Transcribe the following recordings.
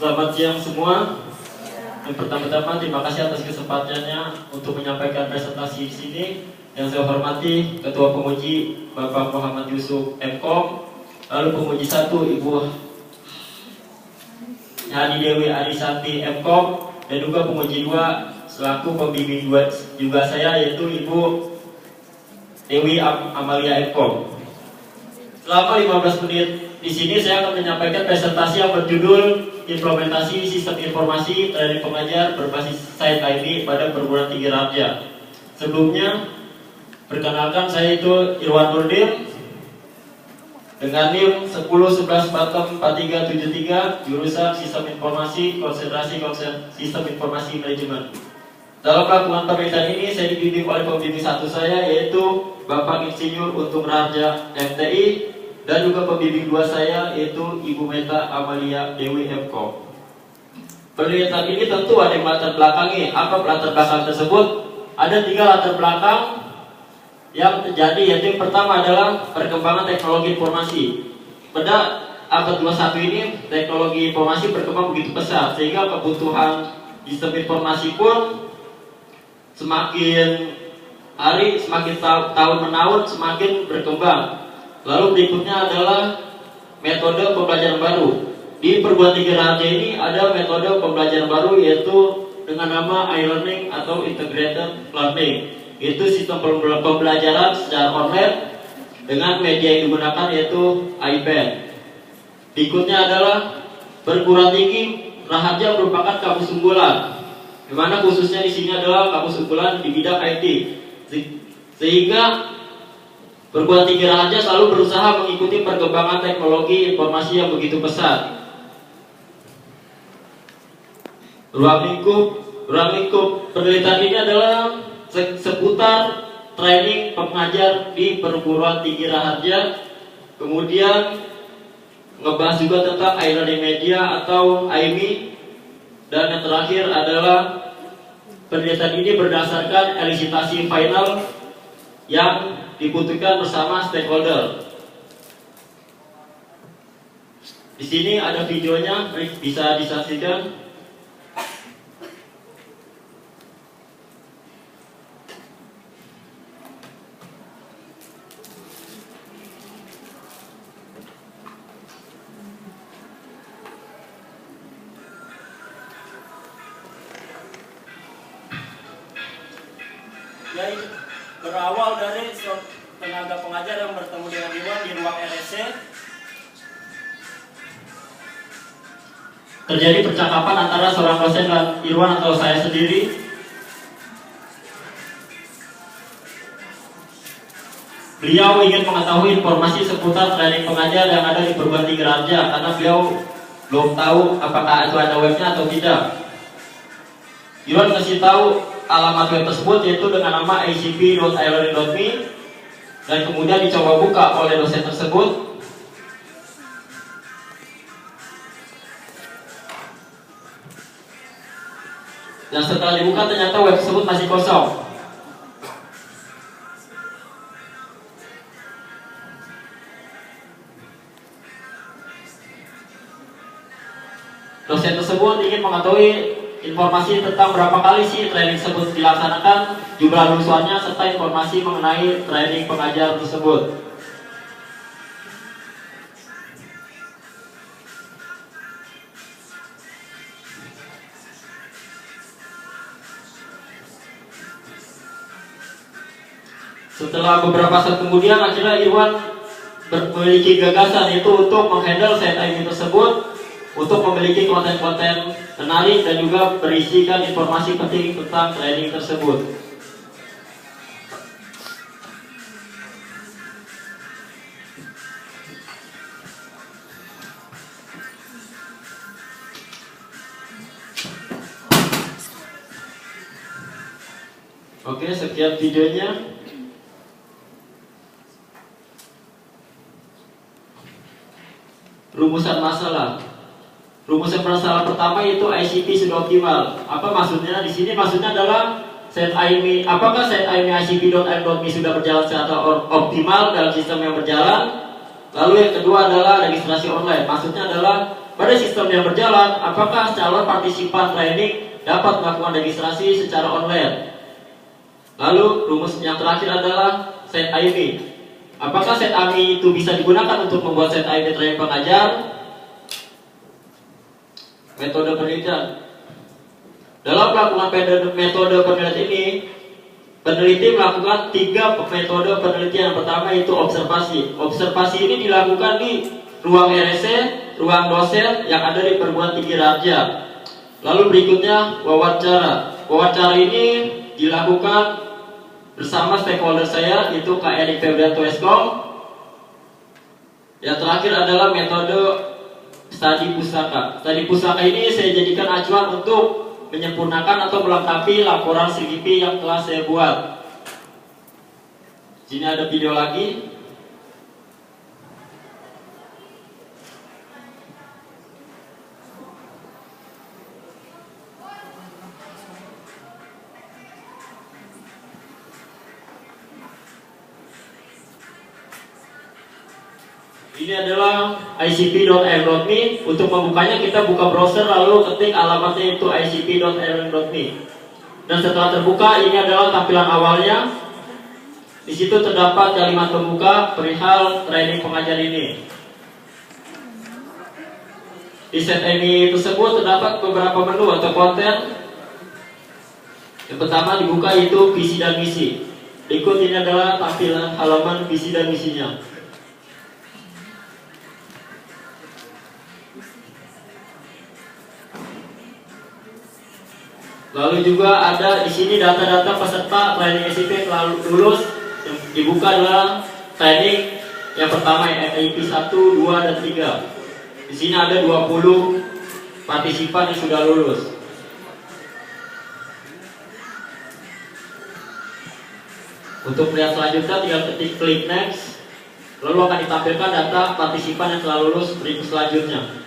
Selamat siang semua. Yang pertama-tama terima kasih atas kesempatannya untuk menyampaikan presentasi di sini. Yang saya hormati Ketua Penguji Bapak Muhammad Yusuf MKOM, lalu Penguji 1 Ibu Hani Dewi Arisanti MKOM, dan juga Penguji 2 selaku pembimbing juga saya yaitu Ibu Dewi Amalia MKOM. Selama 15 menit di sini saya akan menyampaikan presentasi yang berjudul Implementasi Sistem Informasi Training Pengajar Berbasis Site ID pada Perguruan Tinggi Raharja. Sebelumnya, perkenalkan saya itu Irwan Nurdin dengan NIM 10114373 jurusan Sistem Informasi konsentrasi Sistem Informasi Manajemen. Dalam melakukan penelitian ini saya dibimbing oleh pembimbing satu saya yaitu Bapak Insinyur Untung Raharja MTI, dan juga pembimbing dua saya yaitu Ibu Meta Amalia Dewi MKOM. Penelitian ini tentu ada yang latar belakangi. Apa latar belakang tersebut? Ada 3 latar belakang yang terjadi, yaitu yang pertama adalah perkembangan teknologi informasi. Pada abad 21 ini teknologi informasi berkembang begitu pesat sehingga kebutuhan sistem informasi pun semakin hari, semakin tahun menahun semakin berkembang. Lalu berikutnya adalah metode pembelajaran baru. Di perguruan tinggi Raharja ini ada metode pembelajaran baru yaitu dengan nama e-learning atau integrated learning. Itu sistem pembelajaran secara online dengan media yang digunakan yaitu iPad. Berikutnya adalah perguruan tinggi Raharja merupakan kampus unggulan, di mana khususnya di sini adalah kampus unggulan di bidang IT. Sehingga perguruan tinggi Raharja selalu berusaha mengikuti perkembangan teknologi informasi yang begitu pesat. Ruang lingkup penelitian ini adalah seputar training pengajar di perguruan tinggi Raharja. Kemudian ngebahas juga tentang e-learning media atau IME. Dan yang terakhir adalah penelitian ini berdasarkan elisitasi final yang dibutuhkan bersama stakeholder. Di sini ada videonya, bisa disaksikan. Yaitu berawal dari tenaga pengajar yang bertemu dengan Irwan di ruang RSC. Terjadi percakapan antara seorang dosen dan Irwan atau saya sendiri. Beliau ingin mengetahui informasi seputar training pengajar yang ada di perguruan tinggi Raharja karena beliau belum tahu apakah itu ada webnya atau tidak. Irwan kasih tahu alamat web tersebut yaitu dengan nama acp.ilearning.me, dan kemudian dicoba buka oleh dosen tersebut. Dan setelah dibuka ternyata web tersebut masih kosong. Dosen tersebut ingin mengetahui informasi tentang berapa kali sih training tersebut dilaksanakan, jumlah lulusannya, serta informasi mengenai training pengajar tersebut. Setelah beberapa saat kemudian, akhirnya Irwan memiliki gagasan yaitu untuk menghandle site ID tersebut, untuk memiliki konten-konten menarik dan juga berisikan informasi penting tentang training tersebut. Oke, sekian videonya. Rumusan masalah. Rumusan masalah pertama yaitu ICT sudah optimal. Apa maksudnya? Di sini maksudnya adalah set IME. Apakah set IME ICP.m.me sudah berjalan secara optimal dalam sistem yang berjalan? Lalu yang kedua adalah registrasi online. Maksudnya adalah pada sistem yang berjalan, apakah calon partisipan training dapat melakukan registrasi secara online? Lalu rumus yang terakhir adalah set IB. Apakah set IB itu bisa digunakan untuk membuat set IB training pengajar? Metode penelitian. Dalam melakukan metode penelitian ini, peneliti melakukan 3 metode penelitian. Yang pertama itu observasi. Observasi ini dilakukan di ruang RSC, ruang dosen yang ada di perguruan tinggi Raja. Lalu berikutnya wawancara. Wawancara ini dilakukan bersama stakeholder saya, itu Kak Erik Febrianto Eskom. Yang terakhir adalah metode studi pusaka. Studi pusaka ini saya jadikan acuan untuk menyempurnakan atau melengkapi laporan CGP yang telah saya buat. Sini ada video lagi. Ini adalah icp.air.me. Untuk membukanya kita buka browser lalu ketik alamatnya itu icp.air.me. Dan setelah terbuka, ini adalah tampilan awalnya. Di situ terdapat kalimat pembuka perihal training pengajar ini. Di set ini tersebut terdapat beberapa menu atau konten. Yang pertama dibuka itu visi dan misi. Berikut ini adalah tampilan halaman visi dan misinya. Lalu juga ada di sini data-data peserta training ICP telah lulus. Yang dibuka adalah training yang pertama IP 1, 2, dan 3. Di sini ada 20 partisipan yang sudah lulus. Untuk melihat selanjutnya tinggal ketik klik next. Lalu akan ditampilkan data partisipan yang telah lulus berikut selanjutnya.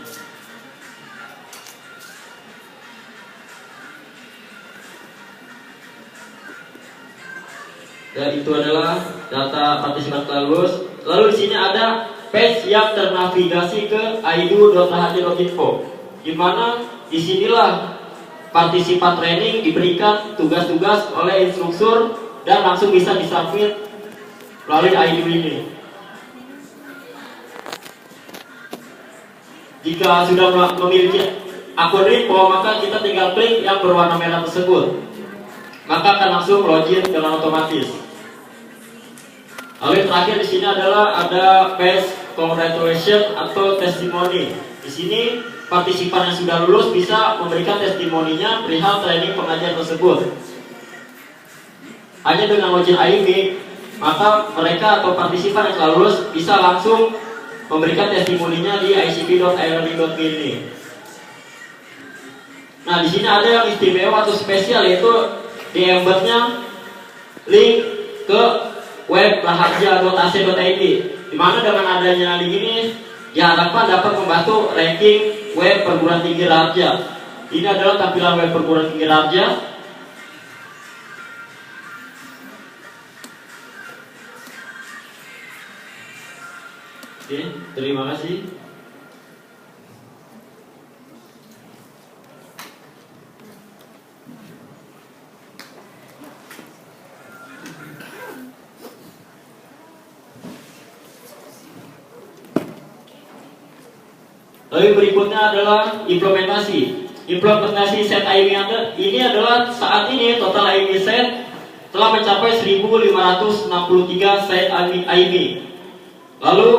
Dan itu adalah data partisipan telah lulus. Lalu di sini ada page yang ternavigasi ke aidu.raharja.info, di mana disinilah partisipan training diberikan tugas-tugas oleh instruktur dan langsung bisa disubmit melalui aidu ini. Jika sudah memiliki akun repo, maka kita tinggal klik yang berwarna merah tersebut, maka akan langsung login dengan otomatis. Lalu yang terakhir di sini adalah ada page congratulation atau testimoni. Di sini partisipan yang sudah lulus bisa memberikan testimoninya perihal training pengajar tersebut. Hanya dengan login IB, maka mereka atau partisipan yang telah lulus bisa langsung memberikan testimoninya di icp.air.me ini. Nah, di sini ada yang istimewa atau spesial, yaitu di embednya link ke web raharja.ac.id, di mana dengan adanya link ini diharapkan dapat membantu ranking web perguruan tinggi Raharja. Ini adalah tampilan web perguruan tinggi Raharja. Oke, terima kasih. Lalu berikutnya adalah implementasi. Implementasi set IB ini adalah saat ini total IB set telah mencapai 1563 set IB. Lalu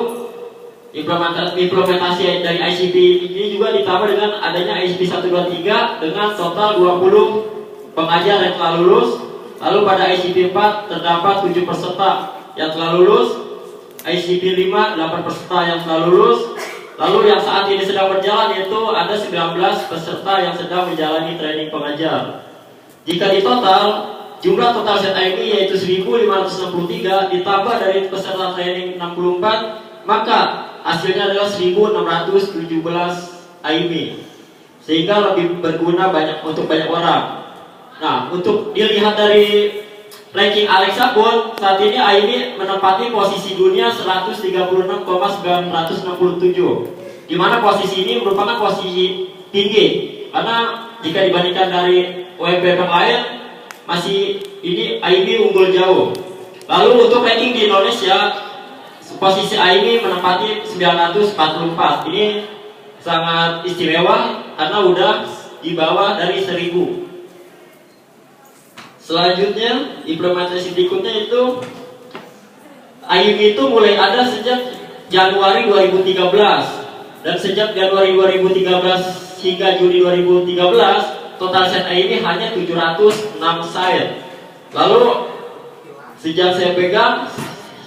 implementasi dari ICP ini juga ditambah dengan adanya ICP 123 dengan total 20 pengajar yang telah lulus. Lalu pada ICP 4 terdapat 7 peserta yang telah lulus, ICP 5 8 peserta yang telah lulus. Lalu yang saat ini sedang berjalan yaitu ada 19 peserta yang sedang menjalani training pengajar. Jika di total, jumlah total set IB yaitu 1563 ditambah dari peserta training 64, maka hasilnya adalah 1617 IB. Sehingga lebih berguna untuk banyak orang. Nah, untuk dilihat dari ranking Alexa pun saat ini IB menempati posisi dunia 136,967. di mana posisi ini merupakan posisi tinggi, karena jika dibandingkan dari UMP yang lain, masih ini IB unggul jauh. Lalu untuk ranking di Indonesia, posisi IB menempati 944. Ini sangat istimewa karena udah di bawah dari 1000. Selanjutnya, implementasi berikutnya itu IB itu mulai ada sejak Januari 2013, dan sejak Januari 2013 hingga Juli 2013 total set IB hanya 706 site. Lalu sejak saya pegang,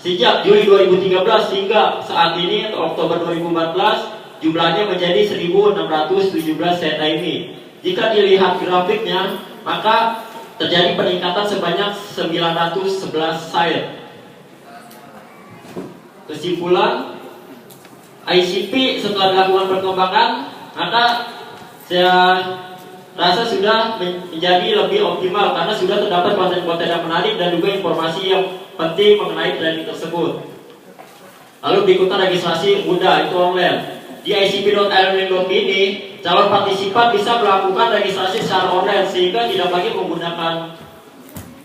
sejak Juli 2013 hingga saat ini Oktober 2014 jumlahnya menjadi 1617 set IB. Jika dilihat grafiknya, maka terjadi peningkatan sebanyak 911 site. Kesimpulan, ICP setelah dilakukan perkembangan, maka saya rasa sudah menjadi lebih optimal karena sudah terdapat konten-konten yang menarik dan juga informasi yang penting mengenai training tersebut. Lalu berikutnya registrasi mudah, itu online. Di icp.ilearning.id, calon partisipan bisa melakukan registrasi secara online sehingga tidak lagi menggunakan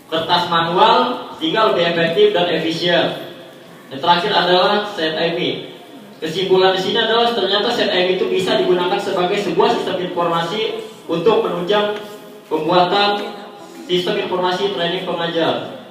kertas manual, sehingga lebih efektif dan efisien. Yang terakhir adalah set IB. Kesimpulan di sini adalah ternyata set IB itu bisa digunakan sebagai sebuah sistem informasi untuk menunjang pembuatan sistem informasi training pengajar.